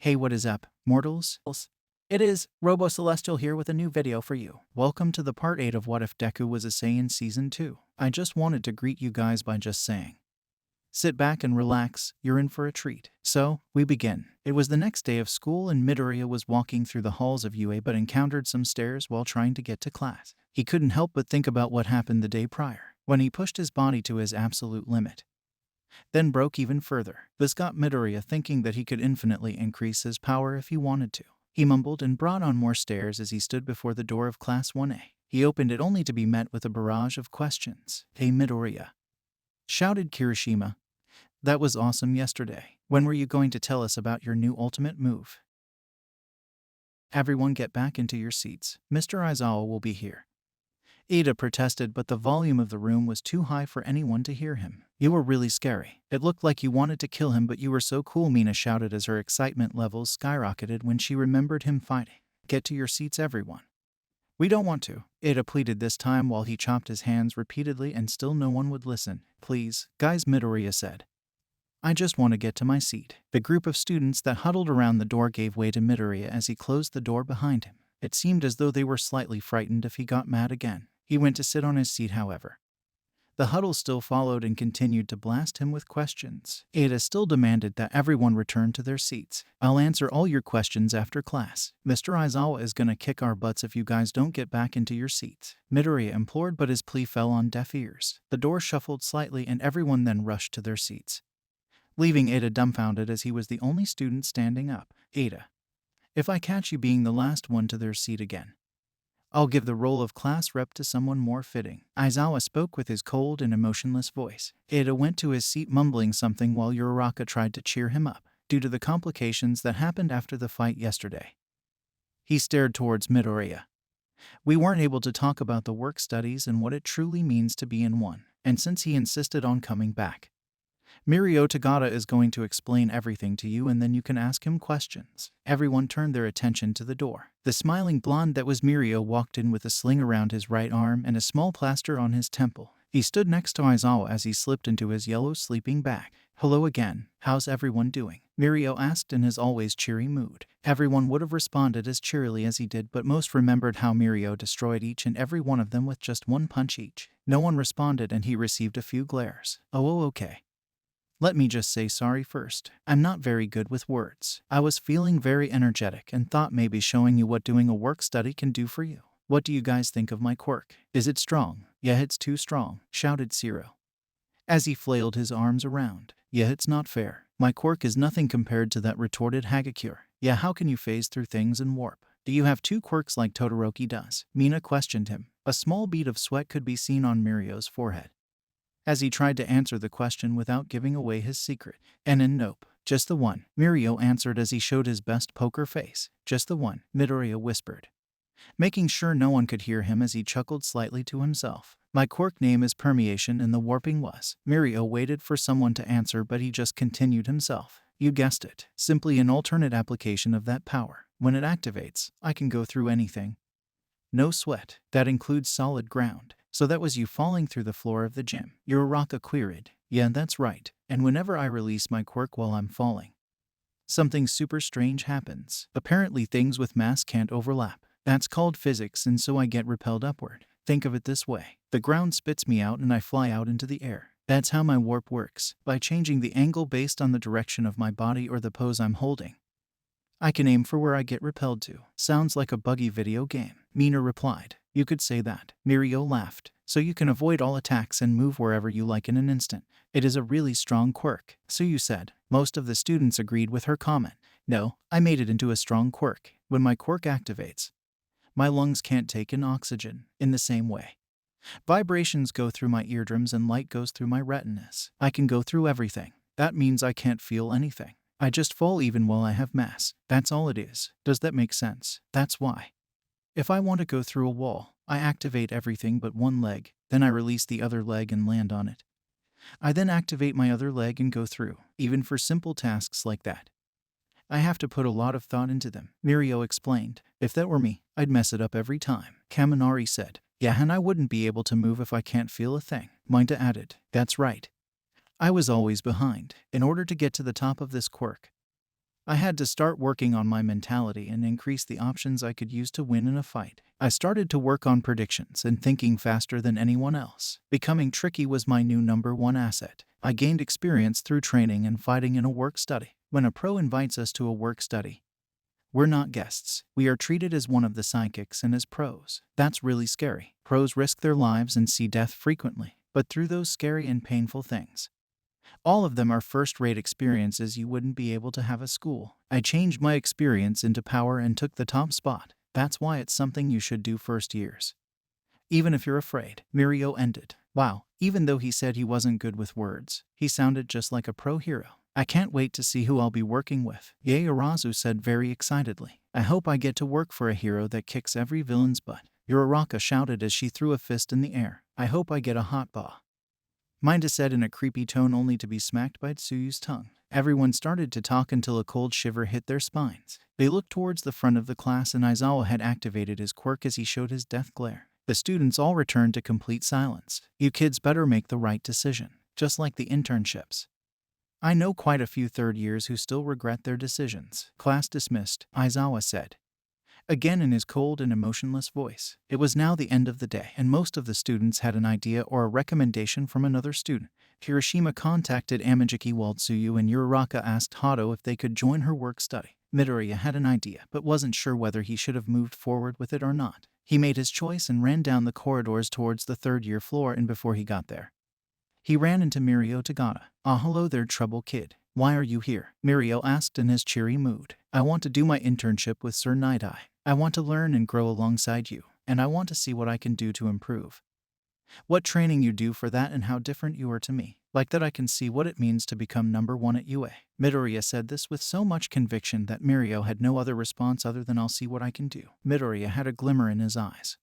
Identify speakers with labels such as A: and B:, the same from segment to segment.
A: Hey, what is up, mortals? It is Robo Celestial here with a new video for you. Welcome to the part 8 of What If Deku Was a Saiyan Season 2. I just wanted to greet you guys by just saying, sit back and relax, you're in for a treat. So, we begin. It was the next day of school and Midoriya was walking through the halls of UA but encountered some stairs while trying to get to class. He couldn't help but think about what happened the day prior, when he pushed his body to his absolute limit, then broke even further. This got Midoriya thinking that he could infinitely increase his power if he wanted to. He mumbled and brought on more stairs as he stood before the door of Class 1A. He opened it only to be met with a barrage of questions. "Hey Midoriya," shouted Kirishima. "That was awesome yesterday. When were you going to tell us about your new ultimate move? Everyone get back into your seats. Mr. Aizawa will be here." Ida protested, but the volume of the room was too high for anyone to hear him. "You were really scary. It looked like you wanted to kill him, but you were so cool," Mina shouted as her excitement levels skyrocketed when she remembered him fighting. "Get to your seats, everyone." "We don't want to," Ida pleaded this time while he chopped his hands repeatedly and still no one would listen. "Please, guys," Midoriya said. "I just want to get to my seat." The group of students that huddled around the door gave way to Midoriya as he closed the door behind him. It seemed as though they were slightly frightened if he got mad again. He went to sit on his seat, however. The huddle still followed and continued to blast him with questions. Ada still demanded that everyone return to their seats. "I'll answer all your questions after class. Mr. Aizawa is gonna kick our butts if you guys don't get back into your seats," Midoriya implored, but his plea fell on deaf ears. The door shuffled slightly and everyone then rushed to their seats, leaving Ada dumbfounded as he was the only student standing up. "Ada, if I catch you being the last one to their seat again, I'll give the role of class rep to someone more fitting." Aizawa spoke with his cold and emotionless voice. Ada went to his seat mumbling something while Uraraka tried to cheer him up. Due to the complications that happened after the fight yesterday, he stared towards Midoriya. "We weren't able to talk about the work studies and what it truly means to be in one, and since he insisted on coming back, Mirio Tagata is going to explain everything to you and then you can ask him questions." Everyone turned their attention to the door. The smiling blonde that was Mirio walked in with a sling around his right arm and a small plaster on his temple. He stood next to Aizawa as he slipped into his yellow sleeping bag. "Hello again. How's everyone doing?" Mirio asked in his always cheery mood. Everyone would have responded as cheerily as he did, but most remembered how Mirio destroyed each and every one of them with just one punch each. No one responded and he received a few glares. "Oh, okay. Let me just say sorry first. I'm not very good with words. I was feeling very energetic and thought maybe showing you what doing a work study can do for you. What do you guys think of my quirk? Is it strong?" "Yeah, it's too strong," shouted Zero, as he flailed his arms around. "Yeah, it's not fair. My quirk is nothing compared to that," retorted Hagakure. "Yeah, how can you phase through things and warp? Do you have two quirks like Todoroki does?" Mina questioned him. A small bead of sweat could be seen on Mirio's forehead as he tried to answer the question without giving away his secret. Nope, just the one," Mirio answered as he showed his best poker face. "Just the one," Midoriya whispered, making sure no one could hear him as he chuckled slightly to himself. "My quirk name is Permeation and the warping was." Mirio waited for someone to answer, but he just continued himself. "You guessed it. Simply an alternate application of that power. When it activates, I can go through anything. No sweat. That includes solid ground." "So that was you falling through the floor of the gym?" Uraraka queried. "Yeah, that's right. And whenever I release my quirk while I'm falling, something super strange happens. Apparently things with mass can't overlap. That's called physics, and so I get repelled upward. Think of it this way. The ground spits me out and I fly out into the air. That's how my warp works. By changing the angle based on the direction of my body or the pose I'm holding, I can aim for where I get repelled to." "Sounds like a buggy video game," Mina replied. "You could say that." Mirio laughed. "So you can avoid all attacks and move wherever you like in an instant. It is a really strong quirk." "So you said." Most of the students agreed with her comment. "No, I made it into a strong quirk. When my quirk activates, my lungs can't take in oxygen. In the same way, vibrations go through my eardrums and light goes through my retinas. I can go through everything. That means I can't feel anything. I just fall even while I have mass. That's all it is. Does that make sense? That's why, if I want to go through a wall, I activate everything but one leg, then I release the other leg and land on it. I then activate my other leg and go through. Even for simple tasks like that, I have to put a lot of thought into them," Mirio explained. "If that were me, I'd mess it up every time." Kaminari said. "Yeah, and I wouldn't be able to move if I can't feel a thing." Minda added. "That's right. I was always behind. In order to get to the top of this quirk, I had to start working on my mentality and increase the options I could use to win in a fight. I started to work on predictions and thinking faster than anyone else. Becoming tricky was my new #1 asset. I gained experience through training and fighting in a work study. When a pro invites us to a work study, we're not guests. We are treated as one of the sidekicks and as pros. That's really scary. Pros risk their lives and see death frequently, but through those scary and painful things. All of them are first-rate experiences you wouldn't be able to have at school. I changed my experience into power and took the top spot. That's why it's something you should do first years. Even if you're afraid. Mirio ended. Wow, even though he said he wasn't good with words, he sounded just like a pro hero. I can't wait to see who I'll be working with, Yaoyorozu said very excitedly. I hope I get to work for a hero that kicks every villain's butt. Uraraka shouted as she threw a fist in the air. I hope I get a hot ba. Minda said in a creepy tone only to be smacked by Tsuyu's tongue. Everyone started to talk until a cold shiver hit their spines. They looked towards the front of the class and Aizawa had activated his quirk as he showed his death glare. The students all returned to complete silence. You kids better make the right decision, just like the internships. I know quite a few third years who still regret their decisions. Class dismissed, Aizawa said, again in his cold and emotionless voice. It was now the end of the day, and most of the students had an idea or a recommendation from another student. Hiroshima contacted Amajiki while Tsuyu and Uraraka asked Hato if they could join her work study. Midoriya had an idea, but wasn't sure whether he should have moved forward with it or not. He made his choice and ran down the corridors towards the third-year floor, and before he got there, he ran into Mirio Tagata. Ah, hello there, trouble kid. Why are you here? Mirio asked in his cheery mood. I want to do my internship with Sir Night-Eye. I want to learn and grow alongside you, and I want to see what I can do to improve. What training you do for that and how different you are to me. Like that I can see what it means to become #1 at UA. Midoriya said this with so much conviction that Mirio had no other response other than I'll see what I can do. Midoriya had a glimmer in his eyes,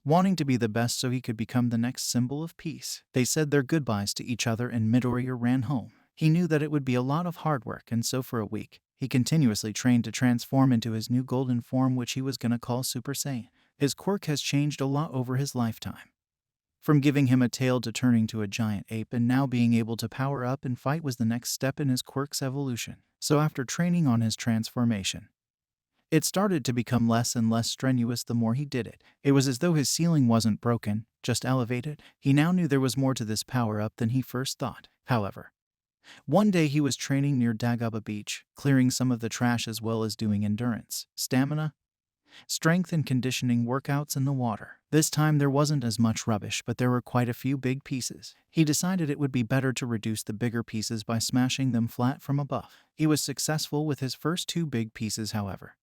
A: wanting to be the best so he could become the next symbol of peace. They said their goodbyes to each other and Midoriya ran home. He knew that it would be a lot of hard work, and so for a week, he continuously trained to transform into his new golden form, which he was gonna call Super Saiyan. His quirk has changed a lot over his lifetime. From giving him a tail to turning to a giant ape, and now being able to power up and fight was the next step in his quirk's evolution. So after training on his transformation, it started to become less and less strenuous the more he did it. It was as though his ceiling wasn't broken, just elevated. He now knew there was more to this power-up than he first thought. However, one day he was training near Dagaba Beach, clearing some of the trash as well as doing endurance, stamina, strength and conditioning workouts in the water. This time there wasn't as much rubbish, but there were quite a few big pieces. He decided it would be better to reduce the bigger pieces by smashing them flat from above. He was successful with his first 2 big pieces, however.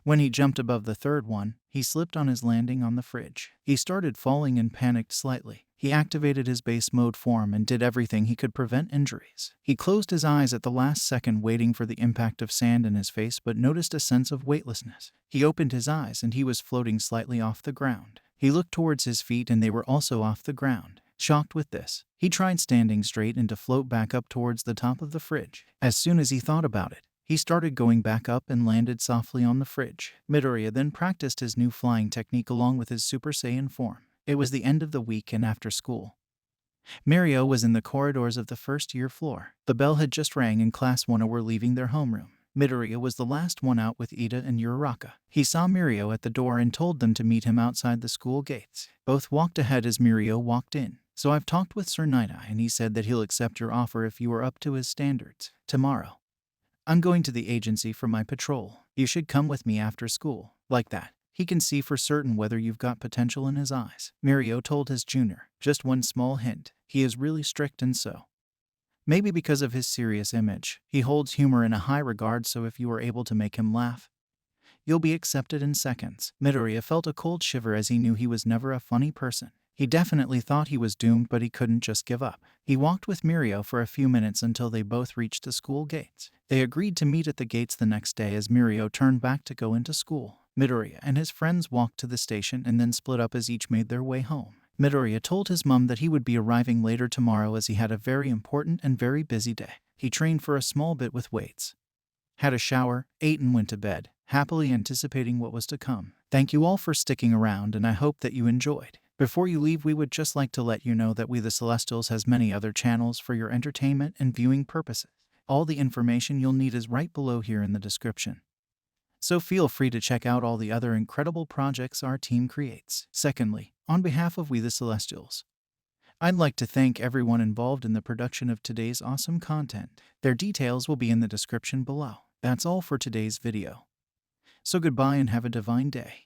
A: When he jumped above the third one, he slipped on his landing on the fridge. He started falling and panicked slightly. He activated his base mode form and did everything he could prevent injuries. He closed his eyes at the last second waiting for the impact of sand in his face, but noticed a sense of weightlessness. He opened his eyes and he was floating slightly off the ground. He looked towards his feet and they were also off the ground. Shocked with this, he tried standing straight and to float back up towards the top of the fridge. As soon as he thought about it, he started going back up and landed softly on the fridge. Midoriya then practiced his new flying technique along with his Super Saiyan form. It was the end of the week and after school, Mirio was in the corridors of the first-year floor. The bell had just rang and Class 1 were leaving their homeroom. Midoriya was the last one out with Ida and Uraraka. He saw Mirio at the door and told them to meet him outside the school gates. Both walked ahead as Mirio walked in. So I've talked with Sir Night-Eye and he said that he'll accept your offer if you are up to his standards. Tomorrow, I'm going to the agency for my patrol. You should come with me after school. Like that, he can see for certain whether you've got potential in his eyes. Mirio told his junior. Just one small hint. He is really strict, and so, maybe because of his serious image, he holds humor in a high regard, so if you are able to make him laugh, you'll be accepted in seconds. Midoriya felt a cold shiver as he knew he was never a funny person. He definitely thought he was doomed, but he couldn't just give up. He walked with Mirio for a few minutes until they both reached the school gates. They agreed to meet at the gates the next day as Mirio turned back to go into school. Midoriya and his friends walked to the station and then split up as each made their way home. Midoriya told his mom that he would be arriving later tomorrow as he had a very important and very busy day. He trained for a small bit with weights, had a shower, ate and went to bed, happily anticipating what was to come. Thank you all for sticking around and I hope that you enjoyed. Before you leave, we would just like to let you know that We the Celestials has many other channels for your entertainment and viewing purposes. All the information you'll need is right below here in the description. So feel free to check out all the other incredible projects our team creates. Secondly, on behalf of We the Celestials, I'd like to thank everyone involved in the production of today's awesome content. Their details will be in the description below. That's all for today's video. So goodbye and have a divine day.